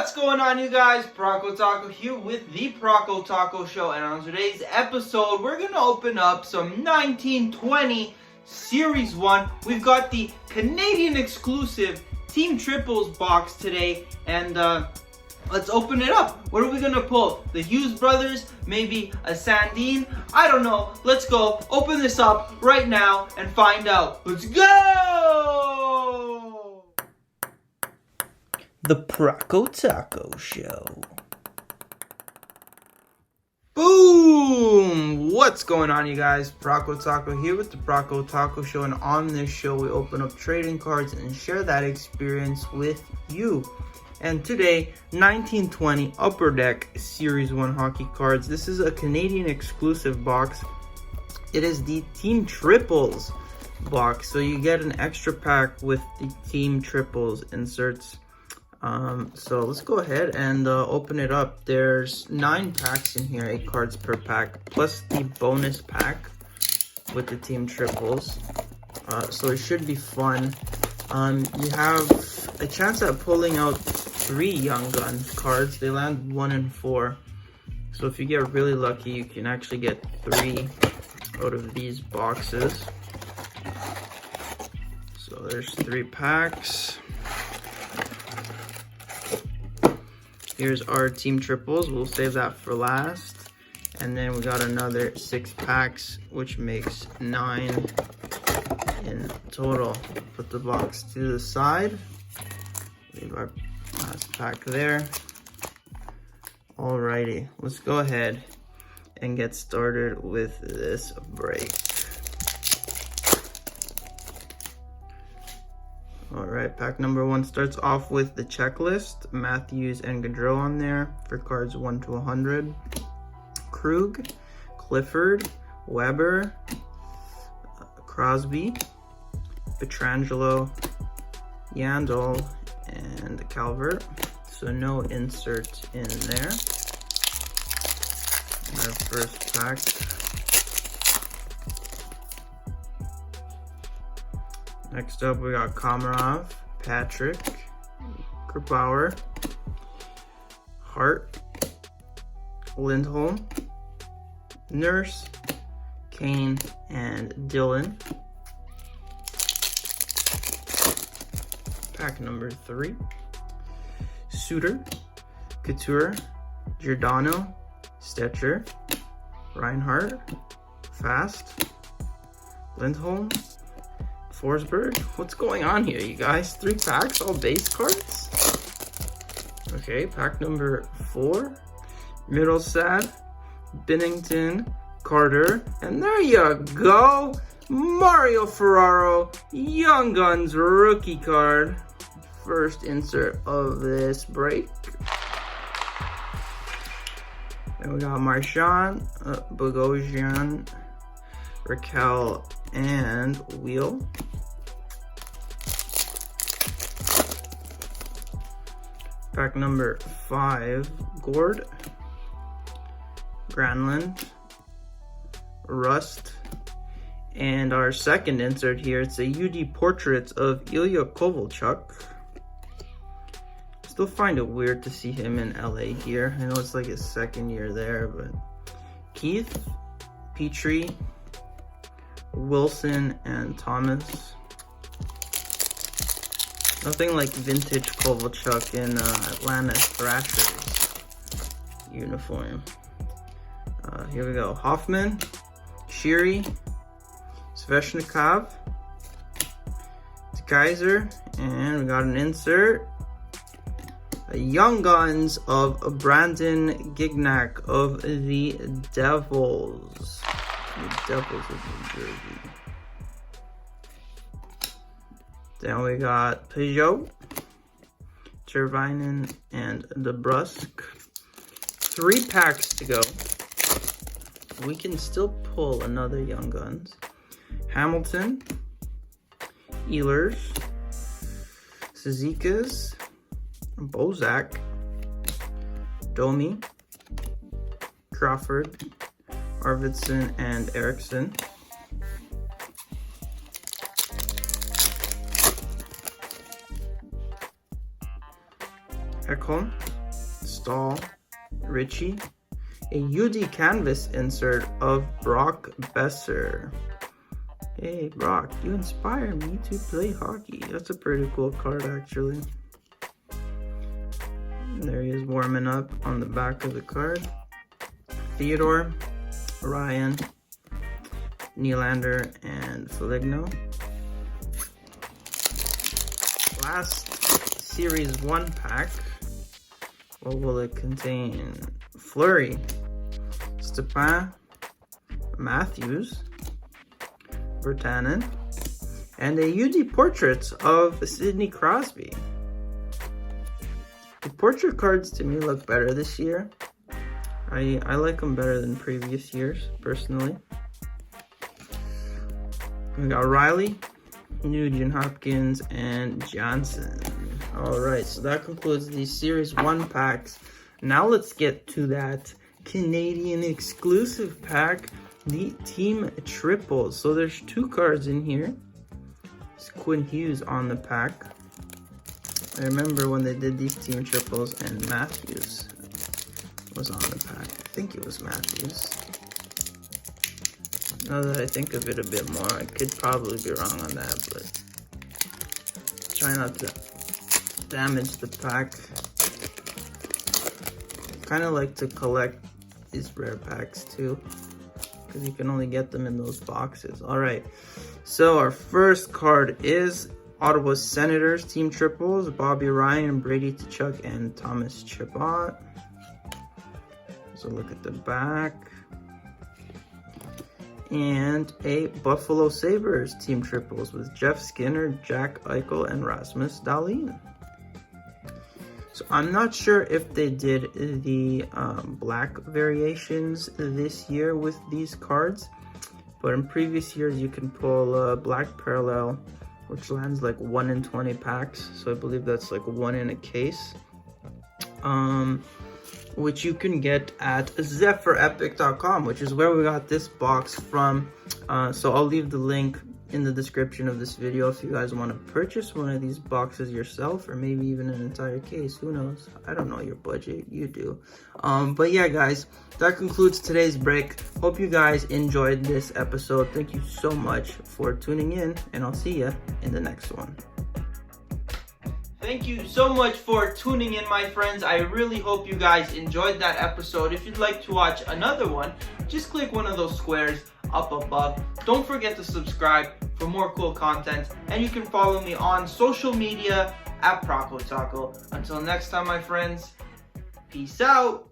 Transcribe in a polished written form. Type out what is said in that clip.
What's going on, you guys? Prokotaco here with the Prokotaco Show, and on today's episode, we're gonna open up some 1920 Series 1. We've got the Canadian exclusive Team Triples box today, and let's open it up. What are we gonna pull? The Hughes brothers? Maybe a Sandine? I don't know. Let's go open this up right now and find out. Let's go! The Prokotaco Show. Boom! What's going on, you guys? Prokotaco here with the Prokotaco Show, and on this show we open up trading cards and share that experience with you. And today, 1920 Upper Deck Series 1 hockey cards. This is a Canadian exclusive box. It is the Team Triples box, so you get an extra pack with the Team Triples inserts. So let's go ahead and open it up. There's 9 packs in here, 8 cards per pack, plus the bonus pack with the Team Triples. So it should be fun. You have a chance at pulling out 3 Young Gun cards. They land 1 and 4. So if you get really lucky, you can actually get 3 out of these boxes. So there's 3 packs. Here's our Team Triples. We'll save that for last. And then we got another 6 packs, which makes 9 in total. Put the box to the side. Leave our last pack there. Alrighty, let's go ahead and get started with this break. Alright, pack number 1 starts off with the checklist. Matthews and Gaudreau on there for cards 1 to 100. Krug, Clifford, Weber, Crosby, Pietrangelo, Yandel, and Calvert. So no insert in there. Our first pack. Next up, we got Komarov, Patrick, Grubauer, Hart, Lindholm, Nurse, Kane, and Dylan. Pack number 3. Suter, Couture, Giordano, Stetcher, Reinhardt, Fast, Lindholm, Forsberg. What's going on here, you guys? 3 packs, all base cards? Okay, pack number 4. Middlestat, Binnington, Carter, and there you go! Mario Ferraro, Young Guns rookie card. First insert of this break. Then we got Marchand, Bogosian, Raquel, and Wheel. Pack number 5, Gord, Granlund, Rust, and our second insert here, it's a UD portrait of Ilya Kovalchuk. Still find it weird to see him in LA here. I know it's like his 2nd year there, but Keith, Petrie, Wilson, and Thomas. Nothing like vintage Kovalchuk in Atlanta Thrashers uniform. Here we go. Hoffman, Sheary, Sveshnikov, Kaiser, and we got an insert. Young Guns of Brandon Gignac of the Devils. The Devils of New Jersey. Then we got Peugeot, Tervainen, and DeBrusque. 3 packs to go. We can still pull another Young Guns. Hamilton, Ehlers, Cizikas, Bozak, Domi, Crawford, Arvidsson, and Eriksson. Ekholm, Stahl, Richie, a UD Canvas insert of Brock Besser. Hey Brock, you inspire me to play hockey. That's a pretty cool card actually. And there he is warming up on the back of the card. Theodore, Ryan, Nylander, and Foligno. Last Series 1 pack. What will it contain? Fleury, Stepan, Matthews, Virtanen, and a UD portrait of Sidney Crosby. The portrait cards to me look better this year. I like them better than previous years, personally. We got Riley, Nugent Hopkins, and Johnson. Alright, so that concludes the Series 1 packs. Now let's get to that Canadian exclusive pack, the Team Triples. So there's 2 cards in here. It's Quinn Hughes on the pack. I remember when they did these Team Triples and Matthews was on the pack. I think it was Matthews. Now that I think of it a bit more, I could probably be wrong on that, but try not to damage the pack. Kind of like to collect these rare packs too, because you can only get them in those boxes. All right, so our first card is Ottawa Senators Team Triples, Bobby Ryan, Brady Tkachuk, and Thomas Chabot. So look at the back. And a Buffalo Sabres Team Triples with Jeff Skinner, Jack Eichel, and Rasmus Dahlin. So I'm not sure if they did the black variations this year with these cards, but in previous years you can pull a black parallel, which lands like 1 in 20 packs. So I believe that's like 1 in a case. Which you can get at ZephyrEpic.com, which is where we got this box from. So I'll leave the link in the description of this video if you guys want to purchase one of these boxes yourself, or maybe even an entire case. Who knows? I don't know your budget. You do. But yeah, guys, that concludes today's break. Hope you guys enjoyed this episode. Thank you so much for tuning in, and I'll see you in the next one. Thank you so much for tuning in, my friends. I really hope you guys enjoyed that episode. If you'd like to watch another one, just click one of those squares up above. Don't forget to subscribe for more cool content, and you can follow me on social media at Prokotaco. Until next time, my friends, peace out.